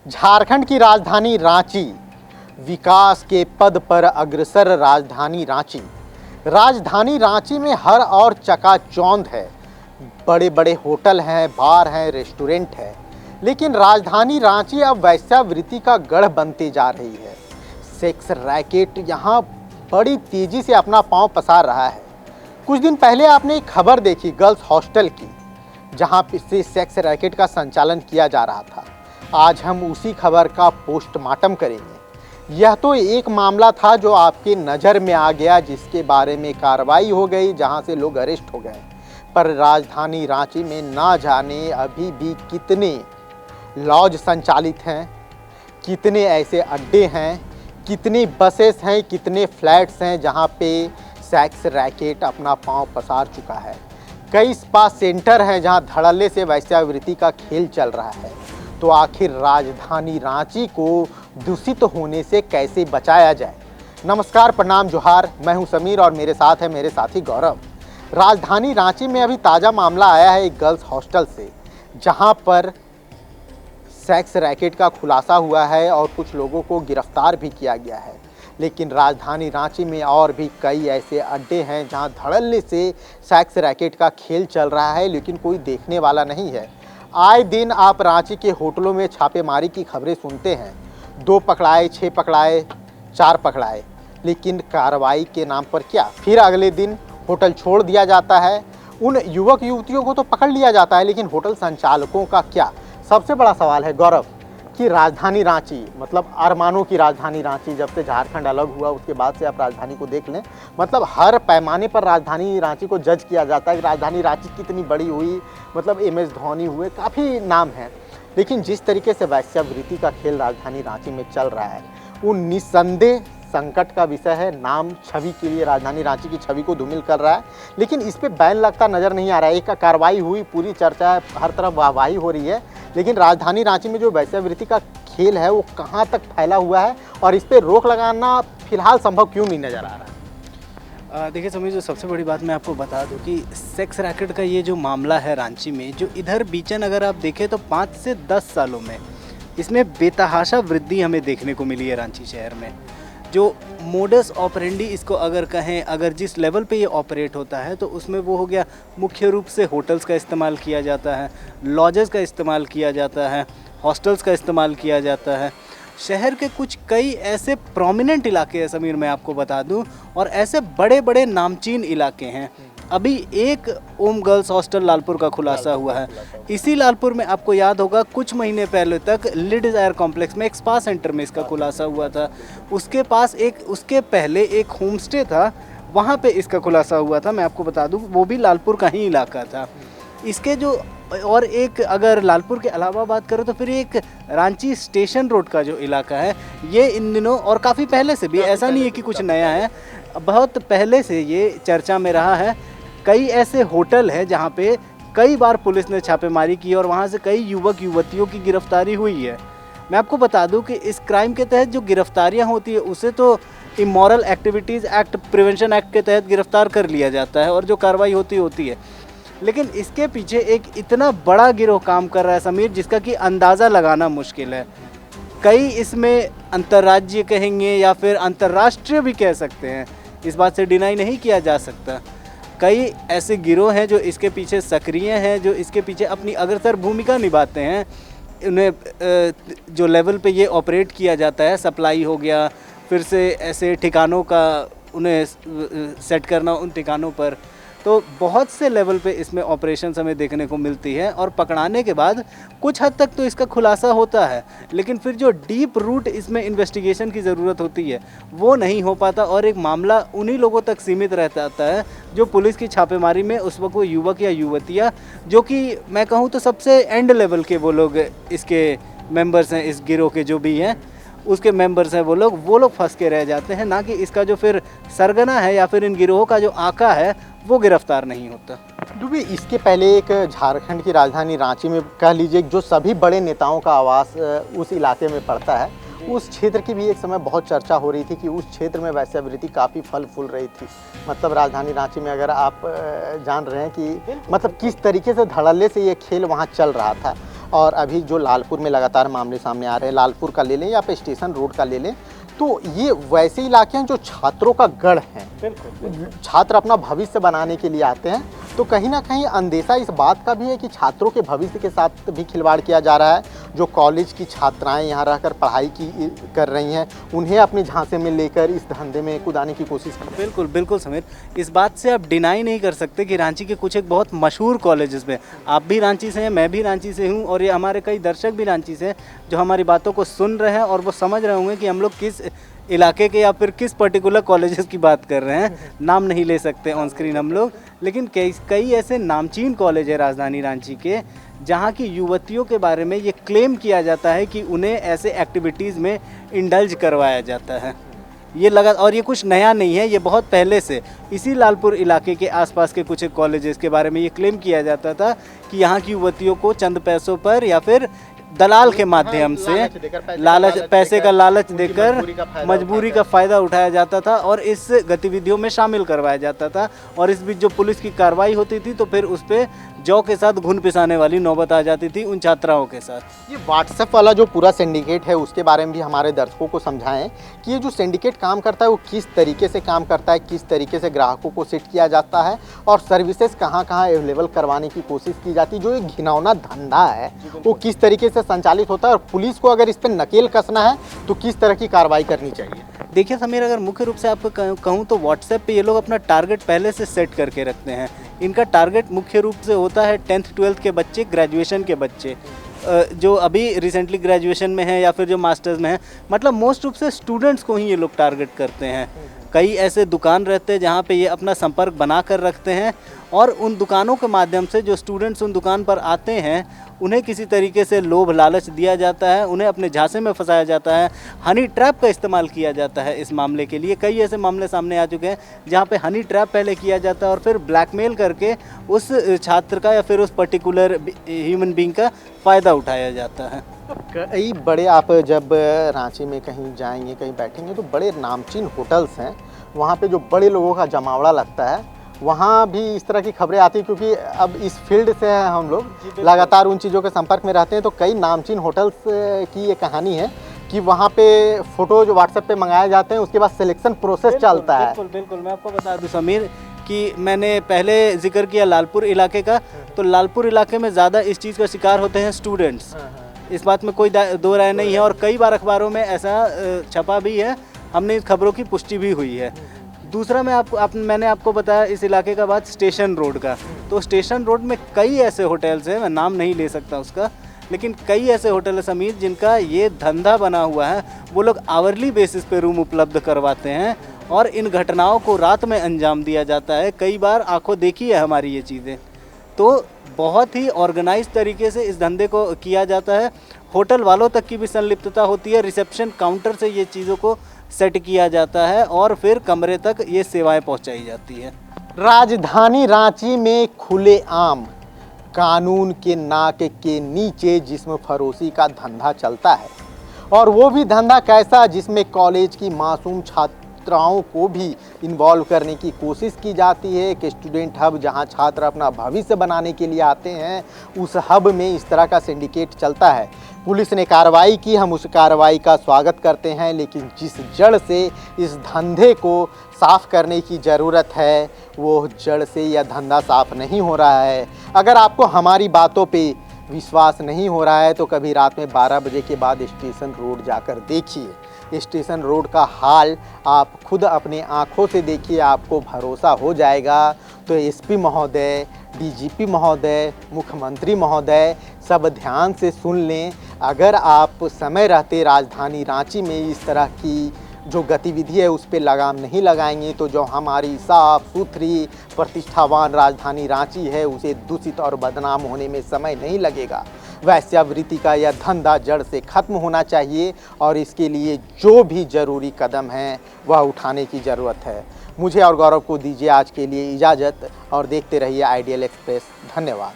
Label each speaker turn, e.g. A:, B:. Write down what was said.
A: झारखंड की राजधानी रांची, विकास के पद पर अग्रसर राजधानी रांची। राजधानी रांची में हर और चकाचौंध है। बड़े बड़े होटल हैं, बार हैं, रेस्टोरेंट है। लेकिन राजधानी रांची अब वेश्यावृत्ति का गढ़ बनती जा रही है। सेक्स रैकेट यहाँ बड़ी तेजी से अपना पांव पसार रहा है। कुछ दिन पहले आपने एक खबर देखी गर्ल्स हॉस्टल की, जहां से सेक्स रैकेट का संचालन किया जा रहा था। आज हम उसी खबर का पोस्टमार्टम करेंगे। यह तो एक मामला था जो आपके नज़र में आ गया, जिसके बारे में कार्रवाई हो गई, जहां से लोग अरेस्ट हो गए। पर राजधानी रांची में ना जाने अभी भी कितने लॉज संचालित हैं, कितने ऐसे अड्डे हैं, कितनी बसेस हैं, कितने फ्लैट्स हैं जहां पे सेक्स रैकेट अपना पांव पसार चुका है। कई स्पा सेंटर हैं जहां धड़ल्ले से वेश्यावृत्ति का खेल चल रहा है। तो आखिर राजधानी रांची को दूषित होने से कैसे बचाया जाए। नमस्कार, प्रणाम, जोहार। मैं हूं समीर और मेरे साथ है मेरे साथी गौरव। राजधानी रांची में अभी ताज़ा मामला आया है एक गर्ल्स हॉस्टल से, जहां पर सेक्स रैकेट का खुलासा हुआ है और कुछ लोगों को गिरफ्तार भी किया गया है। लेकिन राजधानी रांची में और भी कई ऐसे अड्डे हैं जहां धड़ल्ले से सेक्स रैकेट का खेल चल रहा है, लेकिन कोई देखने वाला नहीं है। आए दिन आप रांची के होटलों में छापेमारी की खबरें सुनते हैं। 2 पकड़ाए, 6 पकड़ाए, 4 पकड़ाए, लेकिन कार्रवाई के नाम पर क्या? फिर अगले दिन होटल छोड़ दिया जाता है। उन युवक युवतियों को तो पकड़ लिया जाता है, लेकिन होटल संचालकों का क्या? सबसे बड़ा सवाल है गौरव कि राजधानी रांची, मतलब अरमानों की राजधानी रांची, जब से झारखंड अलग हुआ उसके बाद से आप राजधानी को देख लें, मतलब हर पैमाने पर राजधानी रांची को जज किया जाता है कि राजधानी रांची कितनी बड़ी हुई। मतलब MS धोनी हुए, काफ़ी नाम हैं। लेकिन जिस तरीके से वेश्यावृत्ति का खेल राजधानी रांची में चल रहा है, वो निस्संदेह संकट का विषय है। नाम छवि के लिए राजधानी रांची की छवि को धूमिल कर रहा है, लेकिन इस पे बैन लगता नज़र नहीं आ रहा है। एक कार्रवाई हुई, पूरी चर्चा है, हर तरफ वाहवाही हो रही है, लेकिन राजधानी रांची में जो वेश्यावृत्ति का खेल है वो कहाँ तक फैला हुआ है और इस पर रोक लगाना फिलहाल संभव क्यों नहीं नज़र आ रहा है?
B: देखिए समीर, जो सबसे बड़ी बात मैं आपको बता दूं कि सेक्स रैकेट का ये जो मामला है रांची में, जो इधर बीचन अगर आप देखें तो 5 से 10 सालों में इसमें बेतहाशा वृद्धि हमें देखने को मिली है रांची शहर में। जो मोडस ऑपरेंडी इसको अगर कहें, अगर जिस लेवल पे ये ऑपरेट होता है तो उसमें वो हो गया, मुख्य रूप से होटल्स का इस्तेमाल किया जाता है, लॉजेस का इस्तेमाल किया जाता है, हॉस्टल्स का इस्तेमाल किया जाता है। शहर के कुछ कई ऐसे प्रोमिनेंट इलाके हैं समीर, मैं आपको बता दूं, और ऐसे बड़े बड़े नामचीन इलाके हैं। अभी एक ओम गर्ल्स हॉस्टल लालपुर का खुलासा हुआ है। इसी लालपुर में आपको याद होगा कुछ महीने पहले तक लिड डिज़ायर कॉम्प्लेक्स में एक स्पा सेंटर में इसका खुलासा हुआ था। उसके पास उसके पहले एक होम स्टे था, वहाँ पे इसका खुलासा हुआ था। मैं आपको बता दूं वो भी लालपुर का ही इलाका था। इसके जो और एक अगर लालपुर के अलावा बात करें तो फिर एक रांची स्टेशन रोड का जो इलाका है, ये इन दिनों और काफ़ी पहले से भी, ऐसा नहीं है कि कुछ नया है, बहुत पहले से ये चर्चा में रहा है। कई ऐसे होटल हैं जहाँ पे कई बार पुलिस ने छापेमारी की और वहाँ से कई युवक युवतियों की गिरफ्तारी हुई है। मैं आपको बता दूं कि इस क्राइम के तहत जो गिरफ्तारियाँ होती है उसे तो immoral activities act, prevention act के तहत गिरफ्तार कर लिया जाता है और जो कार्रवाई होती है। लेकिन इसके पीछे एक इतना बड़ा गिरोह काम कर रहा है समीर, जिसका कि अंदाज़ा लगाना मुश्किल है। कई इसमें अंतर्राज्यीय कहेंगे या फिर अंतर्राष्ट्रीय भी कह सकते हैं, इस बात से डिनाई नहीं किया जा सकता। कई ऐसे गिरोह हैं जो इसके पीछे सक्रिय हैं, जो इसके पीछे अपनी अग्रसर भूमिका निभाते हैं। उन्हें जो लेवल पे ये ऑपरेट किया जाता है, सप्लाई हो गया, फिर से ऐसे ठिकानों का उन्हें सेट करना उन ठिकानों पर, तो बहुत से लेवल पे इसमें ऑपरेशंस हमें देखने को मिलती है। और पकड़ाने के बाद कुछ हद तक तो इसका खुलासा होता है, लेकिन फिर जो डीप रूट इसमें इन्वेस्टिगेशन की ज़रूरत होती है वो नहीं हो पाता और एक मामला उन्हीं लोगों तक सीमित रह जाता है जो पुलिस की छापेमारी में उस वक्त वो युवक या युवतियाँ, जो कि मैं कहूँ तो सबसे एंड लेवल के वो लोग इसके मेंबर्स हैं, इस गिरोह के जो भी हैं उसके मेंबर्स हैं, वो लोग फंस के रह जाते हैं, ना कि इसका जो फिर सरगना है या फिर इन गिरोहों का जो आका है वो गिरफ्तार नहीं होता।
A: दुबे, इसके पहले एक झारखंड की राजधानी रांची में कह लीजिए जो सभी बड़े नेताओं का आवास उस इलाके में पड़ता है, उस क्षेत्र की भी एक समय बहुत चर्चा हो रही थी कि उस क्षेत्र में वेश्यावृत्ति काफ़ी फल फूल रही थी। मतलब राजधानी रांची में अगर आप जान रहे हैं कि मतलब किस तरीके से धड़ल्ले से ये खेल वहाँ चल रहा था। और अभी जो लालपुर में लगातार मामले सामने आ रहे हैं, लालपुर का ले लें या फिर स्टेशन रोड का ले लें, तो ये वैसे इलाके हैं जो छात्रों का गढ़ हैं।
B: बिल्कुल।
A: छात्र अपना भविष्य बनाने के लिए आते हैं, तो कहीं ना कहीं अंदेशा इस बात का भी है कि छात्रों के भविष्य के साथ भी खिलवाड़ किया जा रहा है। जो कॉलेज की छात्राएं यहाँ रहकर पढ़ाई कर रही हैं, उन्हें अपने झांसे में लेकर इस धंधे में कूदाने की कोशिश की।
B: बिल्कुल बिल्कुल समीर, इस बात से आप डिनाई नहीं कर सकते कि रांची के कुछ एक बहुत मशहूर कॉलेजेस में, आप भी रांची से हैं, मैं भी रांची से हूँ, और ये हमारे कई दर्शक भी रांची से हैं जो हमारी बातों को सुन रहे हैं और वो समझ रहे होंगे कि हम लोग किस इलाके के या फिर किस पर्टिकुलर कॉलेजेस की बात कर रहे हैं। नाम नहीं ले सकते ऑन स्क्रीन हम लोग, लेकिन कई ऐसे नामचीन कॉलेज है राजधानी रांची के जहाँ की युवतियों के बारे में ये क्लेम किया जाता है कि उन्हें ऐसे एक्टिविटीज़ में इंडल्ज करवाया जाता है। ये लगा, और ये कुछ नया नहीं है, ये बहुत पहले से इसी लालपुर इलाके के आसपास के कुछ कॉलेजेस के बारे में ये क्लेम किया जाता था कि यहाँ की युवतियों को चंद पैसों पर या फिर दलाल के माध्यम से पैसे का लालच देकर मजबूरी का फ़ायदा उठाया जाता था और इस गतिविधियों में शामिल करवाया जाता था। और इस बीच जो पुलिस की कार्रवाई होती थी तो फिर उस पर जौ के साथ घुन पिसाने वाली नौबत आ जाती थी उन छात्राओं के साथ।
A: ये व्हाट्सएप वाला जो पूरा सिंडिकेट है उसके बारे में भी हमारे दर्शकों को समझाएं कि ये जो सिंडिकेट काम करता है वो किस तरीके से काम करता है, किस तरीके से ग्राहकों को सेट किया जाता है और सर्विसेज कहाँ कहाँ अवेलेबल करवाने की कोशिश की जाती है। जो एक घिनौना धंधा है वो किस तरीके से संचालित होता है और पुलिस को अगर इस पर नकेल कसना है तो किस तरह की कार्रवाई करनी चाहिए।
B: देखिए समीर, अगर मुख्य रूप से आपको कहूँ तो व्हाट्सएप पे ये लोग अपना टारगेट पहले से सेट करके रखते हैं। इनका टारगेट मुख्य रूप से होता है 10th 12th के बच्चे, ग्रेजुएशन के बच्चे जो अभी रिसेंटली ग्रेजुएशन में हैं या फिर जो मास्टर्स में हैं, मतलब मोस्ट रूप से स्टूडेंट्स को ही ये लोग टारगेट करते हैं। कई ऐसे दुकान रहते हैं जहाँ पे ये अपना संपर्क बना कर रखते हैं और उन दुकानों के माध्यम से जो स्टूडेंट्स उन दुकान पर आते हैं उन्हें किसी तरीके से लोभ लालच दिया जाता है, उन्हें अपने झांसे में फंसाया जाता है। हनी ट्रैप का इस्तेमाल किया जाता है इस मामले के लिए। कई ऐसे मामले सामने आ चुके हैं जहाँ पे हनी ट्रैप पहले किया जाता है और फिर ब्लैकमेल करके उस छात्र का या फिर उस पर्टिकुलर ह्यूमन बीइंग का फ़ायदा उठाया जाता है।
A: कई बड़े, आप जब रांची में कहीं जाएंगे, कहीं बैठेंगे तो बड़े नामचीन होटल्स हैं, वहाँ पे जो बड़े लोगों का जमावड़ा लगता है, वहाँ भी इस तरह की खबरें आती हैं। क्योंकि अब इस फील्ड से हैं हम लोग, लगातार उन चीज़ों के संपर्क में रहते हैं, तो कई नामचीन होटल्स की ये कहानी है कि वहाँ पे फ़ोटो जो व्हाट्सएप पे मंगाए जाते हैं उसके बाद सिलेक्शन प्रोसेस चलता है।
B: बिल्कुल बिल्कुल, मैं आपको बता दूं समीर कि मैंने पहले जिक्र किया लालपुर इलाके का, तो लालपुर इलाके में ज़्यादा इस चीज़ का शिकार होते हैं स्टूडेंट्स। इस बात में कोई दो राय नहीं है और कई बार अखबारों में ऐसा छपा भी है, हमने इस खबरों की पुष्टि भी हुई है। दूसरा मैंने आपको बताया इस इलाके का बात स्टेशन रोड का, तो स्टेशन रोड में कई ऐसे होटल्स हैं, मैं नाम नहीं ले सकता उसका, लेकिन कई ऐसे होटल है समीर जिनका ये धंधा बना हुआ है। वो लोग आवरली बेसिस पे रूम उपलब्ध करवाते हैं और इन घटनाओं को रात में अंजाम दिया जाता है। कई बार आंखों देखी है हमारी ये चीज़ें, तो बहुत ही ऑर्गेनाइज तरीके से इस धंधे को किया जाता है। होटल वालों तक की भी संलिप्तता होती है, रिसेप्शन काउंटर से ये चीज़ों को सेट किया जाता है और फिर कमरे तक ये सेवाएं पहुंचाई जाती है।
A: राजधानी रांची में खुलेआम कानून के नाक के नीचे जिस्म फरोशी का धंधा चलता है, और वो भी धंधा कैसा, जिसमें कॉलेज की मासूम छात्राओं को भी इन्वॉल्व करने की कोशिश की जाती है। एक स्टूडेंट हब जहां छात्र अपना भविष्य बनाने के लिए आते हैं, उस हब में इस तरह का सिंडिकेट चलता है। पुलिस ने कार्रवाई की, हम उस कार्रवाई का स्वागत करते हैं, लेकिन जिस जड़ से इस धंधे को साफ़ करने की ज़रूरत है वो जड़ से यह धंधा साफ़ नहीं हो रहा है। अगर आपको हमारी बातों पे विश्वास नहीं हो रहा है तो कभी रात में 12 बजे के बाद स्टेशन रोड जाकर देखिए। स्टेशन रोड का हाल आप खुद अपने आँखों से देखिए, आपको भरोसा हो जाएगा। तो एसपी महोदय, डीजीपी महोदय, मुख्यमंत्री महोदय सब ध्यान से सुन लें। अगर आप समय रहते राजधानी रांची में इस तरह की जो गतिविधि है उस पर लगाम नहीं लगाएंगे तो जो हमारी साफ सुथरी प्रतिष्ठावान राजधानी रांची है उसे दूषित और बदनाम होने में समय नहीं लगेगा। वैश्यावृत्ति का यह धंधा जड़ से ख़त्म होना चाहिए और इसके लिए जो भी ज़रूरी कदम हैं वह उठाने की ज़रूरत है। मुझे और गौरव को दीजिए आज के लिए इजाज़त और देखते रहिए आइडियल एक्सप्रेस। धन्यवाद।